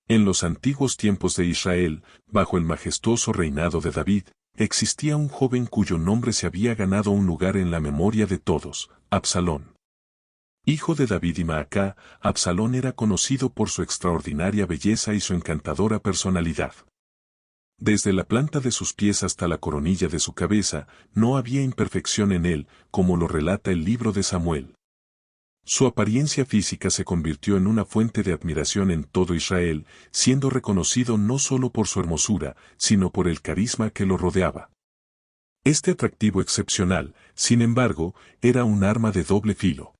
En los antiguos tiempos de Israel, bajo el majestuoso reinado de David, existía un joven cuyo nombre se había ganado un lugar en la memoria de todos, Absalón. Hijo de David y Maacá, Absalón era conocido por su extraordinaria belleza y su encantadora personalidad. Desde la planta de sus pies hasta la coronilla de su cabeza, no había imperfección en él, como lo relata el libro de Samuel. Su apariencia física se convirtió en una fuente de admiración en todo Israel, siendo reconocido no solo por su hermosura, sino por el carisma que lo rodeaba. Este atractivo excepcional, sin embargo, era un arma de doble filo.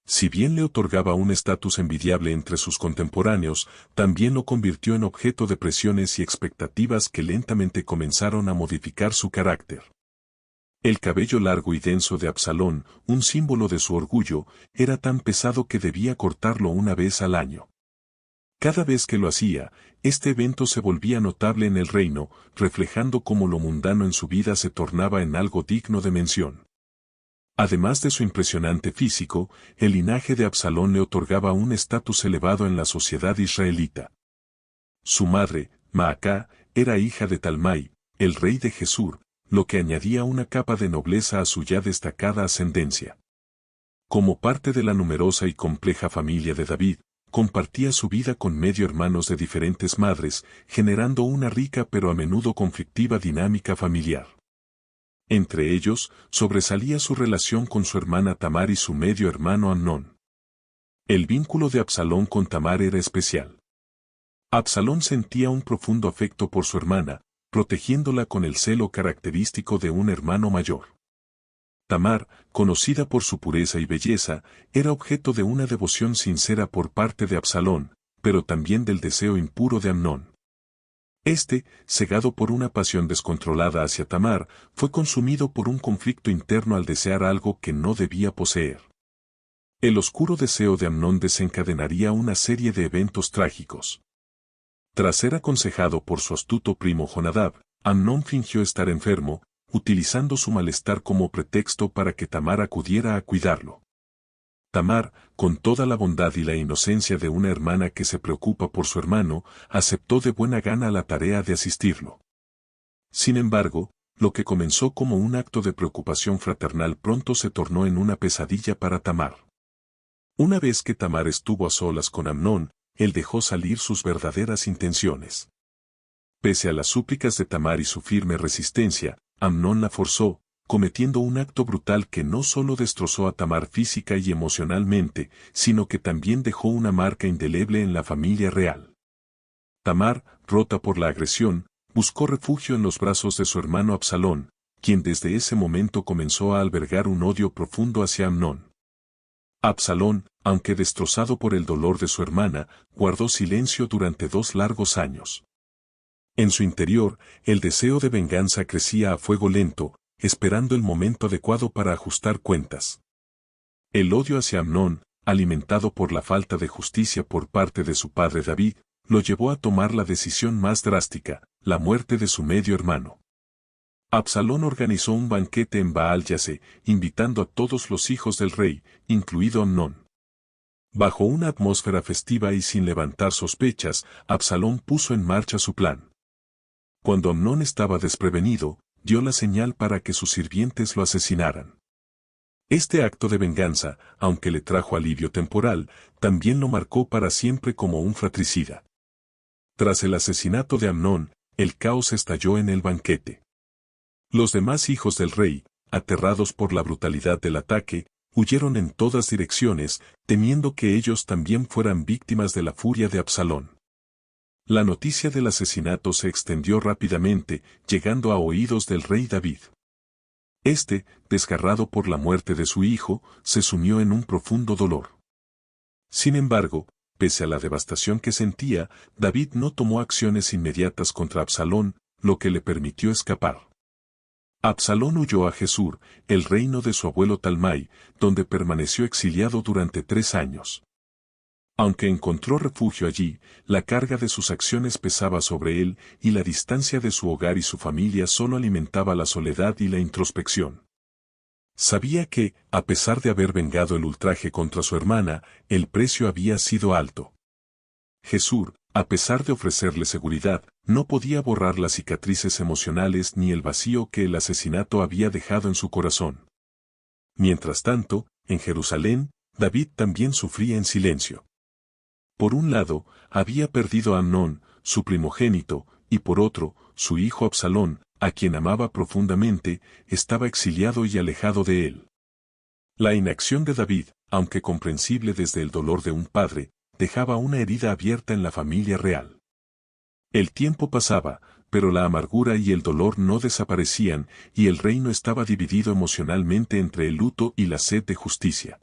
Si bien le otorgaba un estatus envidiable entre sus contemporáneos, también lo convirtió en objeto de presiones y expectativas que lentamente comenzaron a modificar su carácter. El cabello largo y denso de Absalón, un símbolo de su orgullo, era tan pesado que debía cortarlo una vez al año. Cada vez que lo hacía, este evento se volvía notable en el reino, reflejando cómo lo mundano en su vida se tornaba en algo digno de mención. Además de su impresionante físico, el linaje de Absalón le otorgaba un estatus elevado en la sociedad israelita. Su madre, Maacá, era hija de Talmai, el rey de Gesur, lo que añadía una capa de nobleza a su ya destacada ascendencia. Como parte de la numerosa y compleja familia de David, compartía su vida con medio hermanos de diferentes madres, generando una rica pero a menudo conflictiva dinámica familiar. Entre ellos, sobresalía su relación con su hermana Tamar y su medio hermano Amnón. El vínculo de Absalón con Tamar era especial. Absalón sentía un profundo afecto por su hermana, protegiéndola con el celo característico de un hermano mayor. Tamar, conocida por su pureza y belleza, era objeto de una devoción sincera por parte de Absalón, pero también del deseo impuro de Amnón. Este, cegado por una pasión descontrolada hacia Tamar, fue consumido por un conflicto interno al desear algo que no debía poseer. El oscuro deseo de Amnón desencadenaría una serie de eventos trágicos. Tras ser aconsejado por su astuto primo Jonadab, Amnón fingió estar enfermo, utilizando su malestar como pretexto para que Tamar acudiera a cuidarlo. Tamar, con toda la bondad y la inocencia de una hermana que se preocupa por su hermano, aceptó de buena gana la tarea de asistirlo. Sin embargo, lo que comenzó como un acto de preocupación fraternal pronto se tornó en una pesadilla para Tamar. Una vez que Tamar estuvo a solas con Amnón, él dejó salir sus verdaderas intenciones. Pese a las súplicas de Tamar y su firme resistencia, Amnón la forzó, cometiendo un acto brutal que no solo destrozó a Tamar física y emocionalmente, sino que también dejó una marca indeleble en la familia real. Tamar, rota por la agresión, buscó refugio en los brazos de su hermano Absalón, quien desde ese momento comenzó a albergar un odio profundo hacia Amnón. Absalón, aunque destrozado por el dolor de su hermana, guardó silencio durante 2 largos años. En su interior, el deseo de venganza crecía a fuego lento, esperando el momento adecuado para ajustar cuentas. El odio hacia Amnón, alimentado por la falta de justicia por parte de su padre David, lo llevó a tomar la decisión más drástica, la muerte de su medio hermano. Absalón organizó un banquete en Baal-Yase, invitando a todos los hijos del rey, incluido Amnón. Bajo una atmósfera festiva y sin levantar sospechas, Absalón puso en marcha su plan. Cuando Amnón estaba desprevenido, dio la señal para que sus sirvientes lo asesinaran. Este acto de venganza, aunque le trajo alivio temporal, también lo marcó para siempre como un fratricida. Tras el asesinato de Amnón, el caos estalló en el banquete. Los demás hijos del rey, aterrados por la brutalidad del ataque, huyeron en todas direcciones, temiendo que ellos también fueran víctimas de la furia de Absalón. La noticia del asesinato se extendió rápidamente, llegando a oídos del rey David. Este, desgarrado por la muerte de su hijo, se sumió en un profundo dolor. Sin embargo, pese a la devastación que sentía, David no tomó acciones inmediatas contra Absalón, lo que le permitió escapar. Absalón huyó a Gesur, el reino de su abuelo Talmai, donde permaneció exiliado durante 3 años. Aunque encontró refugio allí, la carga de sus acciones pesaba sobre él y la distancia de su hogar y su familia solo alimentaba la soledad y la introspección. Sabía que, a pesar de haber vengado el ultraje contra su hermana, el precio había sido alto. Gesur, A pesar de ofrecerle seguridad, no podía borrar las cicatrices emocionales ni el vacío que el asesinato había dejado en su corazón. Mientras tanto, en Jerusalén, David también sufría en silencio. Por un lado, había perdido a Amnón, su primogénito, y por otro, su hijo Absalón, a quien amaba profundamente, estaba exiliado y alejado de él. La inacción de David, aunque comprensible desde el dolor de un padre, dejaba una herida abierta en la familia real. El tiempo pasaba, pero la amargura y el dolor no desaparecían, y el reino estaba dividido emocionalmente entre el luto y la sed de justicia.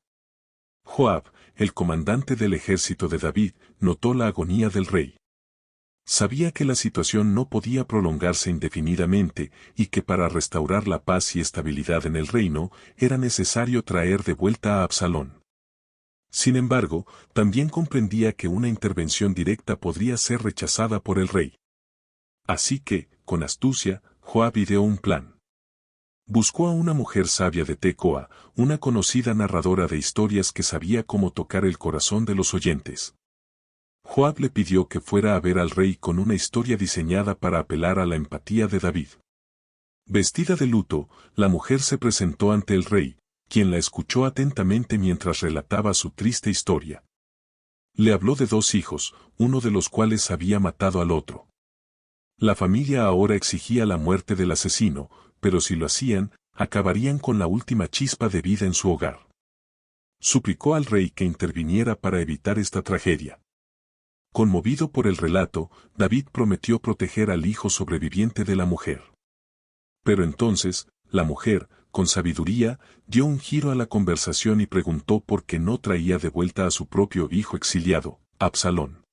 Joab, el comandante del ejército de David, notó la agonía del rey. Sabía que la situación no podía prolongarse indefinidamente y que para restaurar la paz y estabilidad en el reino era necesario traer de vuelta a Absalón. Sin embargo, también comprendía que una intervención directa podría ser rechazada por el rey. Así que, con astucia, Joab ideó un plan. Buscó a una mujer sabia de Tecoa, una conocida narradora de historias que sabía cómo tocar el corazón de los oyentes. Joab le pidió que fuera a ver al rey con una historia diseñada para apelar a la empatía de David. Vestida de luto, la mujer se presentó ante el rey, quien la escuchó atentamente mientras relataba su triste historia. Le habló de 2 hijos, uno de los cuales había matado al otro. La familia ahora exigía la muerte del asesino, pero si lo hacían, acabarían con la última chispa de vida en su hogar. Suplicó al rey que interviniera para evitar esta tragedia. Conmovido por el relato, David prometió proteger al hijo sobreviviente de la mujer. Pero entonces, la mujer, con sabiduría, dio un giro a la conversación y preguntó por qué no traía de vuelta a su propio hijo exiliado, Absalón.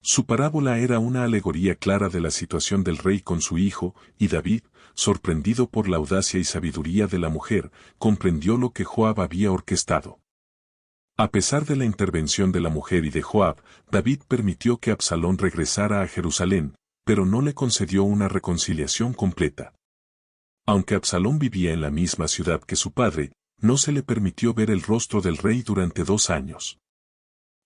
Su parábola era una alegoría clara de la situación del rey con su hijo, y David, sorprendido por la audacia y sabiduría de la mujer, comprendió lo que Joab había orquestado. A pesar de la intervención de la mujer y de Joab, David permitió que Absalón regresara a Jerusalén, pero no le concedió una reconciliación completa. Aunque Absalón vivía en la misma ciudad que su padre, no se le permitió ver el rostro del rey durante 2 años.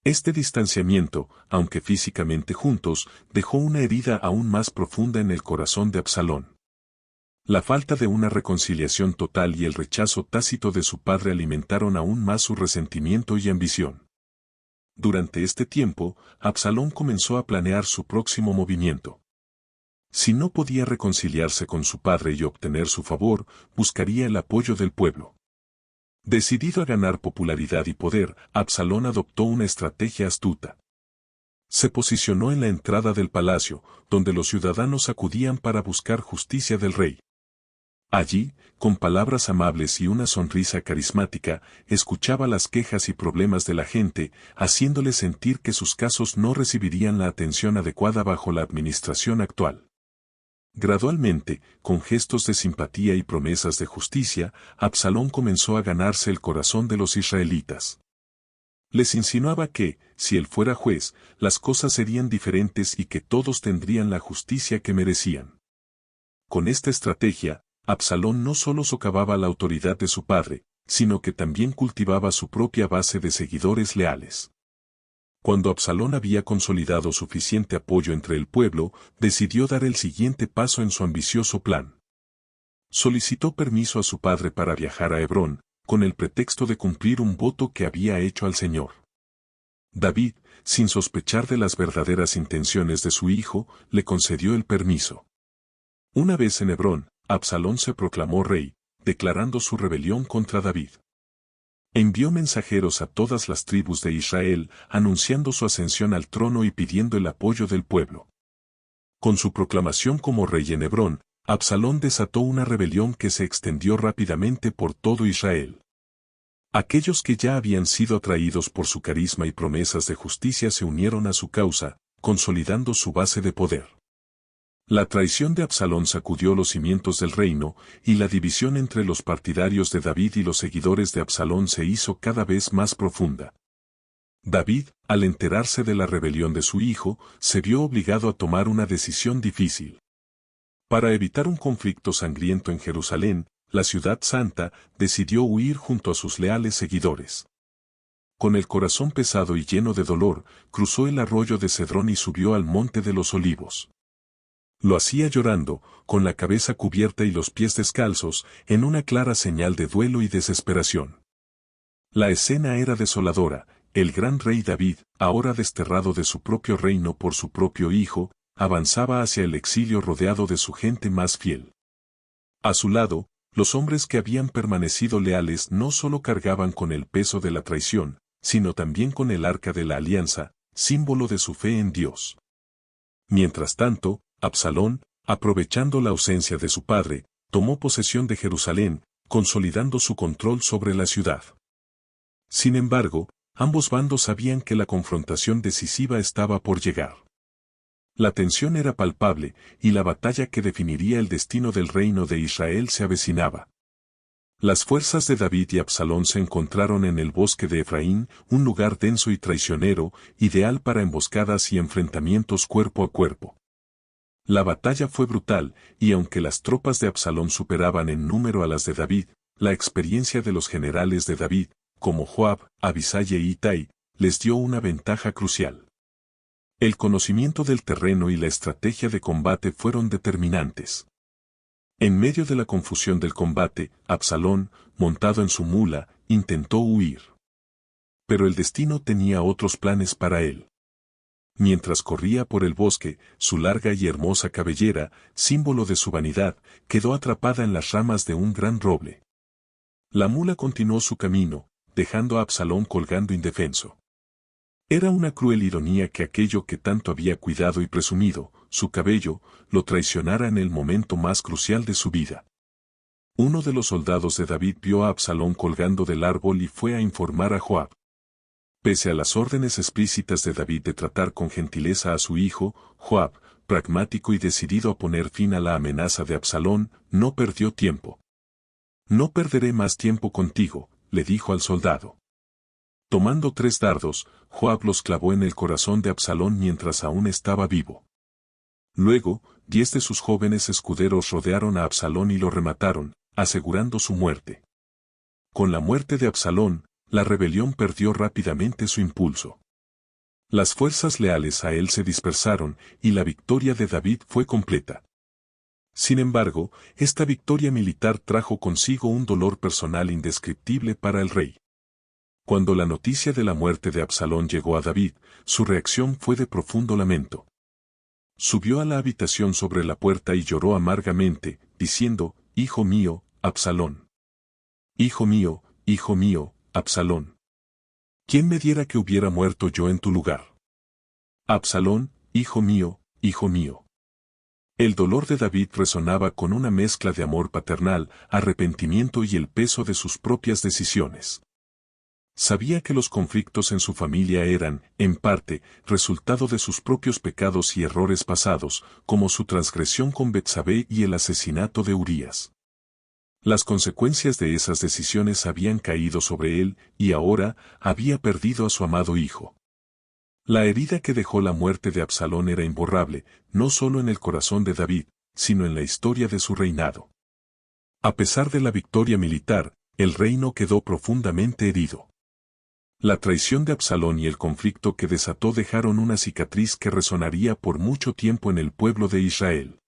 Este distanciamiento, aunque físicamente juntos, dejó una herida aún más profunda en el corazón de Absalón. La falta de una reconciliación total y el rechazo tácito de su padre alimentaron aún más su resentimiento y ambición. Durante este tiempo, Absalón comenzó a planear su próximo movimiento. Si no podía reconciliarse con su padre y obtener su favor, buscaría el apoyo del pueblo. Decidido a ganar popularidad y poder, Absalón adoptó una estrategia astuta. Se posicionó en la entrada del palacio, donde los ciudadanos acudían para buscar justicia del rey. Allí, con palabras amables y una sonrisa carismática, escuchaba las quejas y problemas de la gente, haciéndoles sentir que sus casos no recibirían la atención adecuada bajo la administración actual. Gradualmente, con gestos de simpatía y promesas de justicia, Absalón comenzó a ganarse el corazón de los israelitas. Les insinuaba que, si él fuera juez, las cosas serían diferentes y que todos tendrían la justicia que merecían. Con esta estrategia, Absalón no solo socavaba la autoridad de su padre, sino que también cultivaba su propia base de seguidores leales. Cuando Absalón había consolidado suficiente apoyo entre el pueblo, decidió dar el siguiente paso en su ambicioso plan. Solicitó permiso a su padre para viajar a Hebrón, con el pretexto de cumplir un voto que había hecho al Señor. David, sin sospechar de las verdaderas intenciones de su hijo, le concedió el permiso. Una vez en Hebrón, Absalón se proclamó rey, declarando su rebelión contra David. Envió mensajeros a todas las tribus de Israel, anunciando su ascensión al trono y pidiendo el apoyo del pueblo. Con su proclamación como rey en Hebrón, Absalón desató una rebelión que se extendió rápidamente por todo Israel. Aquellos que ya habían sido atraídos por su carisma y promesas de justicia se unieron a su causa, consolidando su base de poder. La traición de Absalón sacudió los cimientos del reino, y la división entre los partidarios de David y los seguidores de Absalón se hizo cada vez más profunda. David, al enterarse de la rebelión de su hijo, se vio obligado a tomar una decisión difícil. Para evitar un conflicto sangriento en Jerusalén, la ciudad santa, decidió huir junto a sus leales seguidores. con el corazón pesado y lleno de dolor, cruzó el arroyo de Cedrón y subió al monte de los Olivos. Lo hacía llorando, con la cabeza cubierta y los pies descalzos, en una clara señal de duelo y desesperación. La escena era desoladora. El gran rey David, ahora desterrado de su propio reino por su propio hijo, avanzaba hacia el exilio rodeado de su gente más fiel. A su lado, los hombres que habían permanecido leales no solo cargaban con el peso de la traición, sino también con el arca de la alianza, símbolo de su fe en Dios. Mientras tanto, Absalón, aprovechando la ausencia de su padre, tomó posesión de Jerusalén, consolidando su control sobre la ciudad. Sin embargo, ambos bandos sabían que la confrontación decisiva estaba por llegar. La tensión era palpable, y la batalla que definiría el destino del reino de Israel se avecinaba. Las fuerzas de David y Absalón se encontraron en el bosque de Efraín, un lugar denso y traicionero, ideal para emboscadas y enfrentamientos cuerpo a cuerpo. La batalla fue brutal, y aunque las tropas de Absalón superaban en número a las de David, la experiencia de los generales de David, como Joab, Abisai e Itai, les dio una ventaja crucial. El conocimiento del terreno y la estrategia de combate fueron determinantes. En medio de la confusión del combate, Absalón, montado en su mula, intentó huir. Pero el destino tenía otros planes para él. Mientras corría por el bosque, su larga y hermosa cabellera, símbolo de su vanidad, quedó atrapada en las ramas de un gran roble. La mula continuó su camino, dejando a Absalón colgando indefenso. Era una cruel ironía que aquello que tanto había cuidado y presumido, su cabello, lo traicionara en el momento más crucial de su vida. Uno de los soldados de David vio a Absalón colgando del árbol y fue a informar a Joab. Pese a las órdenes explícitas de David de tratar con gentileza a su hijo, Joab, pragmático y decidido a poner fin a la amenaza de Absalón, no perdió tiempo. «No perderé más tiempo contigo», le dijo al soldado. Tomando 3 dardos, Joab los clavó en el corazón de Absalón mientras aún estaba vivo. Luego, 10 de sus jóvenes escuderos rodearon a Absalón y lo remataron, asegurando su muerte. Con la muerte de Absalón, la rebelión perdió rápidamente su impulso. Las fuerzas leales a él se dispersaron, y la victoria de David fue completa. Sin embargo, esta victoria militar trajo consigo un dolor personal indescriptible para el rey. Cuando la noticia de la muerte de Absalón llegó a David, su reacción fue de profundo lamento. Subió a la habitación sobre la puerta y lloró amargamente, diciendo: «Hijo mío, Absalón. Hijo mío, Absalón. ¿Quién me diera que hubiera muerto yo en tu lugar? Absalón, hijo mío, hijo mío». El dolor de David resonaba con una mezcla de amor paternal, arrepentimiento y el peso de sus propias decisiones. Sabía que los conflictos en su familia eran, en parte, resultado de sus propios pecados y errores pasados, como su transgresión con Betsabé y el asesinato de Urías. Las consecuencias de esas decisiones habían caído sobre él, y ahora había perdido a su amado hijo. La herida que dejó la muerte de Absalón era imborrable, no solo en el corazón de David, sino en la historia de su reinado. A pesar de la victoria militar, el reino quedó profundamente herido. La traición de Absalón y el conflicto que desató dejaron una cicatriz que resonaría por mucho tiempo en el pueblo de Israel.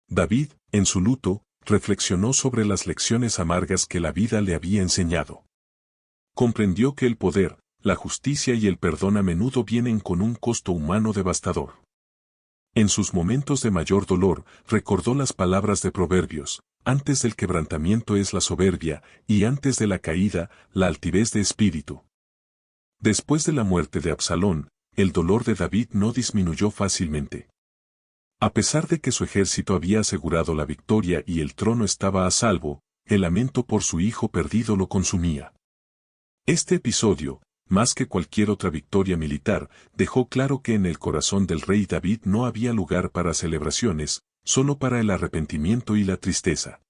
David, en su luto, reflexionó sobre las lecciones amargas que la vida le había enseñado. Comprendió que el poder, la justicia y el perdón a menudo vienen con un costo humano devastador. En sus momentos de mayor dolor, recordó las palabras de Proverbios: «Antes del quebrantamiento es la soberbia, y antes de la caída, la altivez de espíritu». Después de la muerte de Absalón, el dolor de David no disminuyó fácilmente. A pesar de que su ejército había asegurado la victoria y el trono estaba a salvo, el lamento por su hijo perdido lo consumía. Este episodio, más que cualquier otra victoria militar, dejó claro que en el corazón del rey David no había lugar para celebraciones, solo para el arrepentimiento y la tristeza.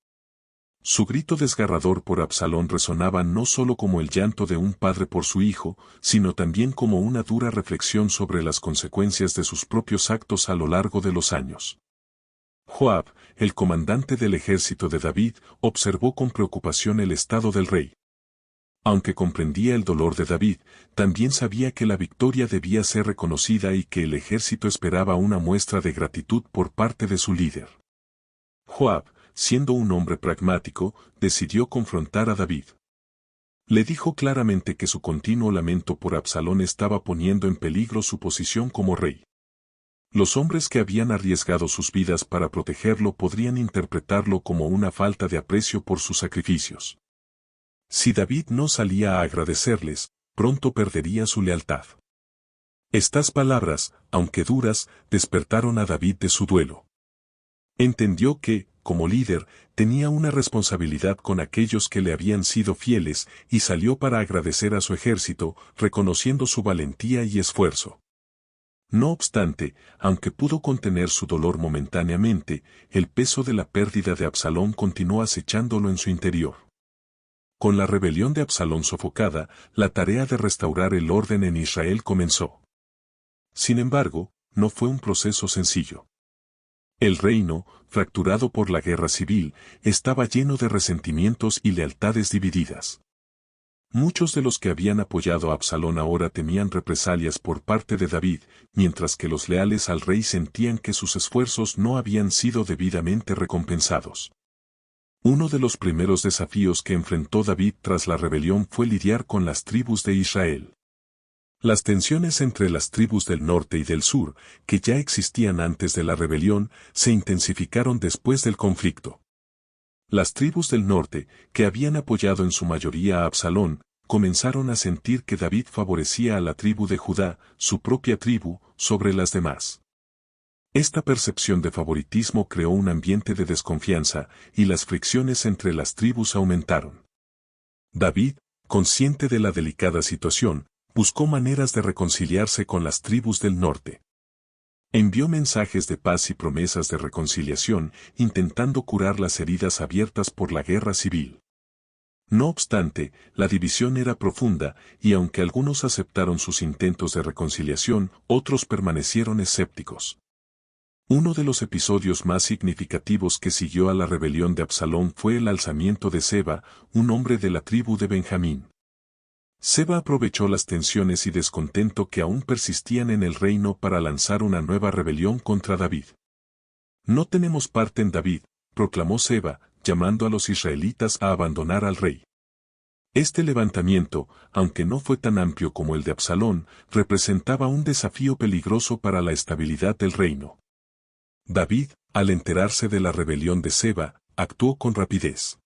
Su grito desgarrador por Absalón resonaba no solo como el llanto de un padre por su hijo, sino también como una dura reflexión sobre las consecuencias de sus propios actos a lo largo de los años. Joab, el comandante del ejército de David, observó con preocupación el estado del rey. Aunque comprendía el dolor de David, también sabía que la victoria debía ser reconocida y que el ejército esperaba una muestra de gratitud por parte de su líder. Joab, siendo un hombre pragmático, decidió confrontar a David. Le dijo claramente que su continuo lamento por Absalón estaba poniendo en peligro su posición como rey. Los hombres que habían arriesgado sus vidas para protegerlo podrían interpretarlo como una falta de aprecio por sus sacrificios. Si David no salía a agradecerles, pronto perdería su lealtad. Estas palabras, aunque duras, despertaron a David de su duelo. Entendió que, como líder, tenía una responsabilidad con aquellos que le habían sido fieles y salió para agradecer a su ejército, reconociendo su valentía y esfuerzo. No obstante, aunque pudo contener su dolor momentáneamente, el peso de la pérdida de Absalón continuó acechándolo en su interior. Con la rebelión de Absalón sofocada, la tarea de restaurar el orden en Israel comenzó. Sin embargo, no fue un proceso sencillo. El reino, fracturado por la guerra civil, estaba lleno de resentimientos y lealtades divididas. Muchos de los que habían apoyado a Absalón ahora temían represalias por parte de David, mientras que los leales al rey sentían que sus esfuerzos no habían sido debidamente recompensados. Uno de los primeros desafíos que enfrentó David tras la rebelión fue lidiar con las tribus de Israel. Las tensiones entre las tribus del norte y del sur, que ya existían antes de la rebelión, se intensificaron después del conflicto. Las tribus del norte, que habían apoyado en su mayoría a Absalón, comenzaron a sentir que David favorecía a la tribu de Judá, su propia tribu, sobre las demás. Esta percepción de favoritismo creó un ambiente de desconfianza, y las fricciones entre las tribus aumentaron. David, consciente de la delicada situación, buscó maneras de reconciliarse con las tribus del norte. Envió mensajes de paz y promesas de reconciliación, intentando curar las heridas abiertas por la guerra civil. No obstante, la división era profunda, y aunque algunos aceptaron sus intentos de reconciliación, otros permanecieron escépticos. Uno de los episodios más significativos que siguió a la rebelión de Absalón fue el alzamiento de Seba, un hombre de la tribu de Benjamín. Seba aprovechó las tensiones y descontento que aún persistían en el reino para lanzar una nueva rebelión contra David. No tenemos parte en David, proclamó Seba, llamando a los israelitas a abandonar al rey. Este levantamiento, aunque no fue tan amplio como el de Absalón, representaba un desafío peligroso para la estabilidad del reino. David, al enterarse de la rebelión de Seba, actuó con rapidez.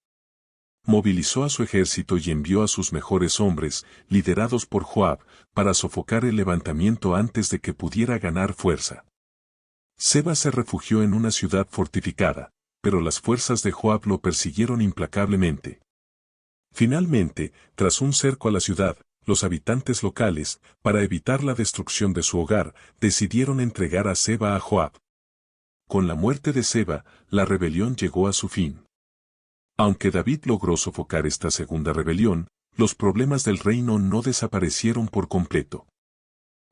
Movilizó a su ejército y envió a sus mejores hombres, liderados por Joab, para sofocar el levantamiento antes de que pudiera ganar fuerza. Seba se refugió en una ciudad fortificada, pero las fuerzas de Joab lo persiguieron implacablemente. Finalmente, tras un cerco a la ciudad, los habitantes locales, para evitar la destrucción de su hogar, decidieron entregar a Seba a Joab. Con la muerte de Seba, la rebelión llegó a su fin. Aunque David logró sofocar esta segunda rebelión, los problemas del reino no desaparecieron por completo.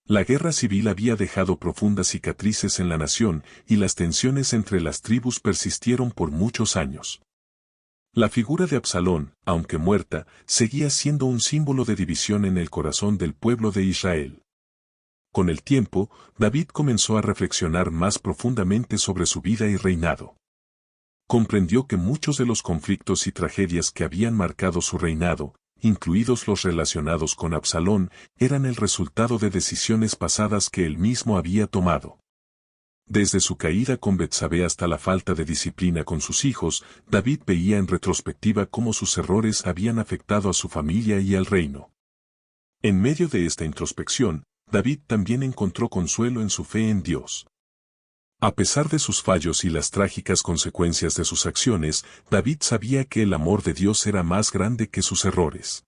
La guerra civil había dejado profundas cicatrices en la nación y las tensiones entre las tribus persistieron por muchos años. La figura de Absalón, aunque muerta, seguía siendo un símbolo de división en el corazón del pueblo de Israel. Con el tiempo, David comenzó a reflexionar más profundamente sobre su vida y reinado. Comprendió que muchos de los conflictos y tragedias que habían marcado su reinado, incluidos los relacionados con Absalón, eran el resultado de decisiones pasadas que él mismo había tomado. Desde su caída con Betsabé hasta la falta de disciplina con sus hijos, David veía en retrospectiva cómo sus errores habían afectado a su familia y al reino. En medio de esta introspección, David también encontró consuelo en su fe en Dios. A pesar de sus fallos y las trágicas consecuencias de sus acciones, David sabía que el amor de Dios era más grande que sus errores.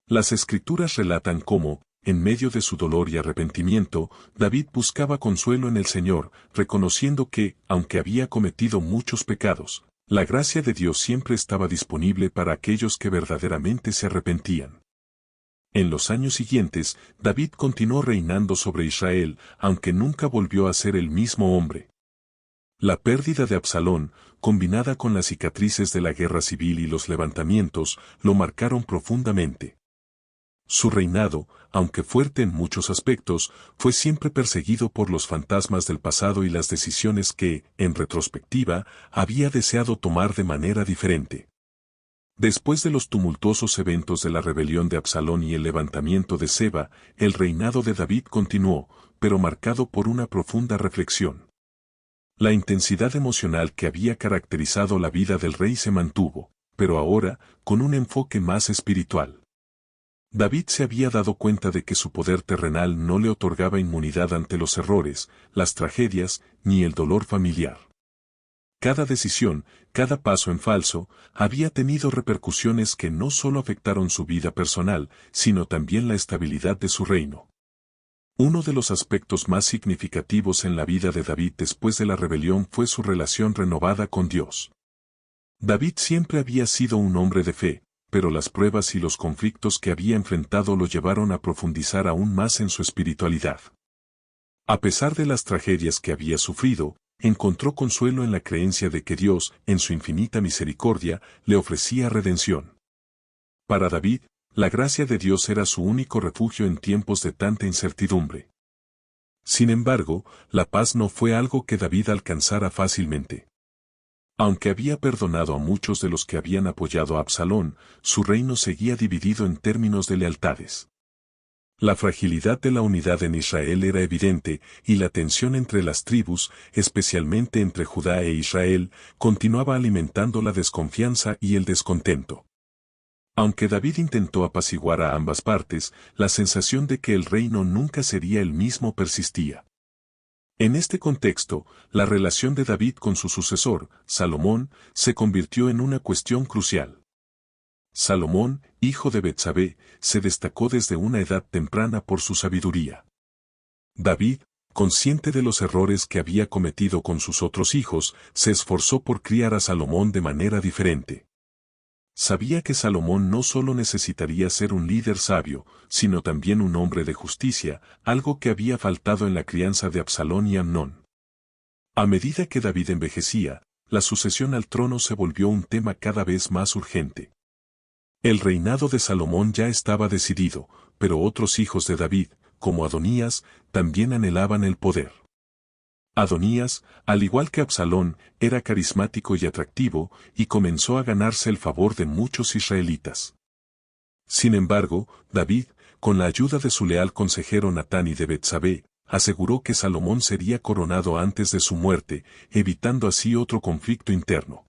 Las Escrituras relatan cómo, en medio de su dolor y arrepentimiento, David buscaba consuelo en el Señor, reconociendo que, aunque había cometido muchos pecados, la gracia de Dios siempre estaba disponible para aquellos que verdaderamente se arrepentían. En los años siguientes, David continuó reinando sobre Israel, aunque nunca volvió a ser el mismo hombre. La pérdida de Absalón, combinada con las cicatrices de la guerra civil y los levantamientos, lo marcaron profundamente. Su reinado, aunque fuerte en muchos aspectos, fue siempre perseguido por los fantasmas del pasado y las decisiones que, en retrospectiva, había deseado tomar de manera diferente. Después de los tumultuosos eventos de la rebelión de Absalón y el levantamiento de Seba, el reinado de David continuó, pero marcado por una profunda reflexión. La intensidad emocional que había caracterizado la vida del rey se mantuvo, pero ahora, con un enfoque más espiritual. David se había dado cuenta de que su poder terrenal no le otorgaba inmunidad ante los errores, las tragedias, ni el dolor familiar. Cada decisión, cada paso en falso, había tenido repercusiones que no solo afectaron su vida personal, sino también la estabilidad de su reino. Uno de los aspectos más significativos en la vida de David después de la rebelión fue su relación renovada con Dios. David siempre había sido un hombre de fe, pero las pruebas y los conflictos que había enfrentado lo llevaron a profundizar aún más en su espiritualidad. A pesar de las tragedias que había sufrido, encontró consuelo en la creencia de que Dios, en su infinita misericordia, le ofrecía redención. Para David, la gracia de Dios era su único refugio en tiempos de tanta incertidumbre. Sin embargo, la paz no fue algo que David alcanzara fácilmente. Aunque había perdonado a muchos de los que habían apoyado a Absalón, su reino seguía dividido en términos de lealtades. La fragilidad de la unidad en Israel era evidente, y la tensión entre las tribus, especialmente entre Judá e Israel, continuaba alimentando la desconfianza y el descontento. Aunque David intentó apaciguar a ambas partes, la sensación de que el reino nunca sería el mismo persistía. En este contexto, la relación de David con su sucesor, Salomón, se convirtió en una cuestión crucial. Salomón, hijo de Betsabé, se destacó desde una edad temprana por su sabiduría. David, consciente de los errores que había cometido con sus otros hijos, se esforzó por criar a Salomón de manera diferente. Sabía que Salomón no solo necesitaría ser un líder sabio, sino también un hombre de justicia, algo que había faltado en la crianza de Absalón y Amnón. A medida que David envejecía, la sucesión al trono se volvió un tema cada vez más urgente. El reinado de Salomón ya estaba decidido, pero otros hijos de David, como Adonías, también anhelaban el poder. Adonías, al igual que Absalón, era carismático y atractivo, y comenzó a ganarse el favor de muchos israelitas. Sin embargo, David, con la ayuda de su leal consejero Natán y de Betsabé, aseguró que Salomón sería coronado antes de su muerte, evitando así otro conflicto interno.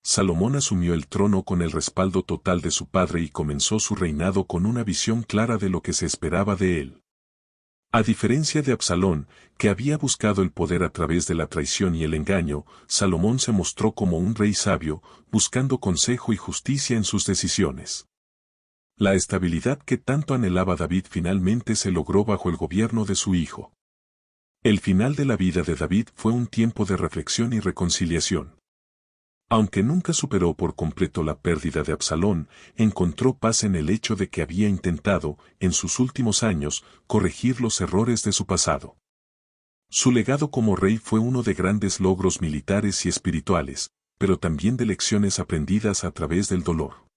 Salomón asumió el trono con el respaldo total de su padre y comenzó su reinado con una visión clara de lo que se esperaba de él. A diferencia de Absalón, que había buscado el poder a través de la traición y el engaño, Salomón se mostró como un rey sabio, buscando consejo y justicia en sus decisiones. La estabilidad que tanto anhelaba David finalmente se logró bajo el gobierno de su hijo. El final de la vida de David fue un tiempo de reflexión y reconciliación. Aunque nunca superó por completo la pérdida de Absalón, encontró paz en el hecho de que había intentado, en sus últimos años, corregir los errores de su pasado. Su legado como rey fue uno de grandes logros militares y espirituales, pero también de lecciones aprendidas a través del dolor.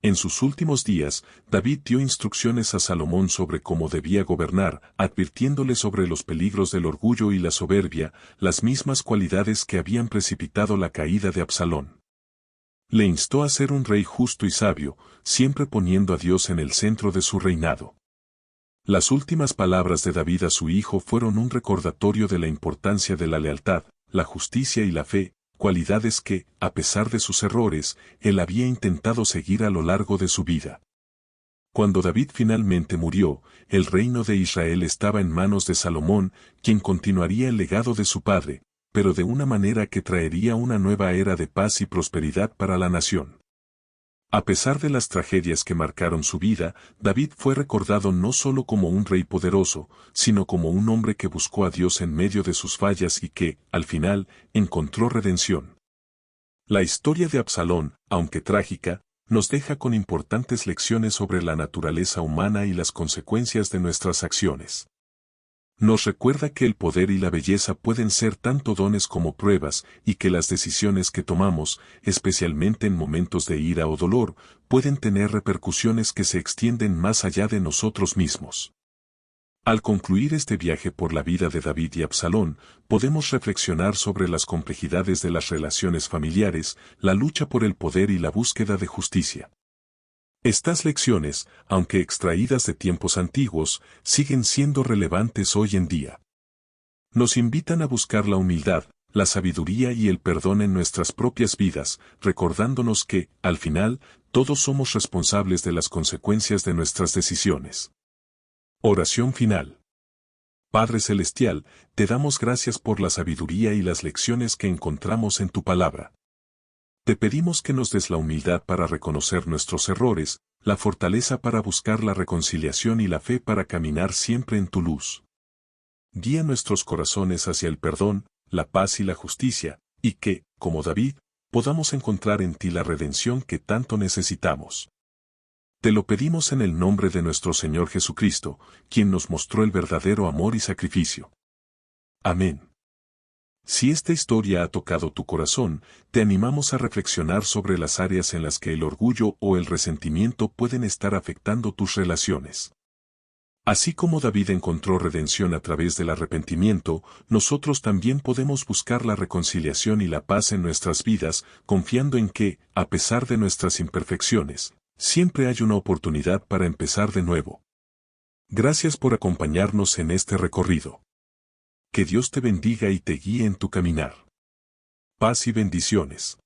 En sus últimos días, David dio instrucciones a Salomón sobre cómo debía gobernar, advirtiéndole sobre los peligros del orgullo y la soberbia, las mismas cualidades que habían precipitado la caída de Absalón. Le instó a ser un rey justo y sabio, siempre poniendo a Dios en el centro de su reinado. Las últimas palabras de David a su hijo fueron un recordatorio de la importancia de la lealtad, la justicia y la fe, cualidades que, a pesar de sus errores, él había intentado seguir a lo largo de su vida. Cuando David finalmente murió, el reino de Israel estaba en manos de Salomón, quien continuaría el legado de su padre, pero de una manera que traería una nueva era de paz y prosperidad para la nación. A pesar de las tragedias que marcaron su vida, David fue recordado no solo como un rey poderoso, sino como un hombre que buscó a Dios en medio de sus fallas y que, al final, encontró redención. La historia de Absalón, aunque trágica, nos deja con importantes lecciones sobre la naturaleza humana y las consecuencias de nuestras acciones. Nos recuerda que el poder y la belleza pueden ser tanto dones como pruebas y que las decisiones que tomamos, especialmente en momentos de ira o dolor, pueden tener repercusiones que se extienden más allá de nosotros mismos. Al concluir este viaje por la vida de David y Absalón, podemos reflexionar sobre las complejidades de las relaciones familiares, la lucha por el poder y la búsqueda de justicia. Estas lecciones, aunque extraídas de tiempos antiguos, siguen siendo relevantes hoy en día. Nos invitan a buscar la humildad, la sabiduría y el perdón en nuestras propias vidas, recordándonos que, al final, todos somos responsables de las consecuencias de nuestras decisiones. Oración final. Padre Celestial, te damos gracias por la sabiduría y las lecciones que encontramos en tu palabra. Te pedimos que nos des la humildad para reconocer nuestros errores, la fortaleza para buscar la reconciliación y la fe para caminar siempre en tu luz. Guía nuestros corazones hacia el perdón, la paz y la justicia, y que, como David, podamos encontrar en ti la redención que tanto necesitamos. Te lo pedimos en el nombre de nuestro Señor Jesucristo, quien nos mostró el verdadero amor y sacrificio. Amén. Si esta historia ha tocado tu corazón, te animamos a reflexionar sobre las áreas en las que el orgullo o el resentimiento pueden estar afectando tus relaciones. Así como David encontró redención a través del arrepentimiento, nosotros también podemos buscar la reconciliación y la paz en nuestras vidas, confiando en que, a pesar de nuestras imperfecciones, siempre hay una oportunidad para empezar de nuevo. Gracias por acompañarnos en este recorrido. Que Dios te bendiga y te guíe en tu caminar. Paz y bendiciones.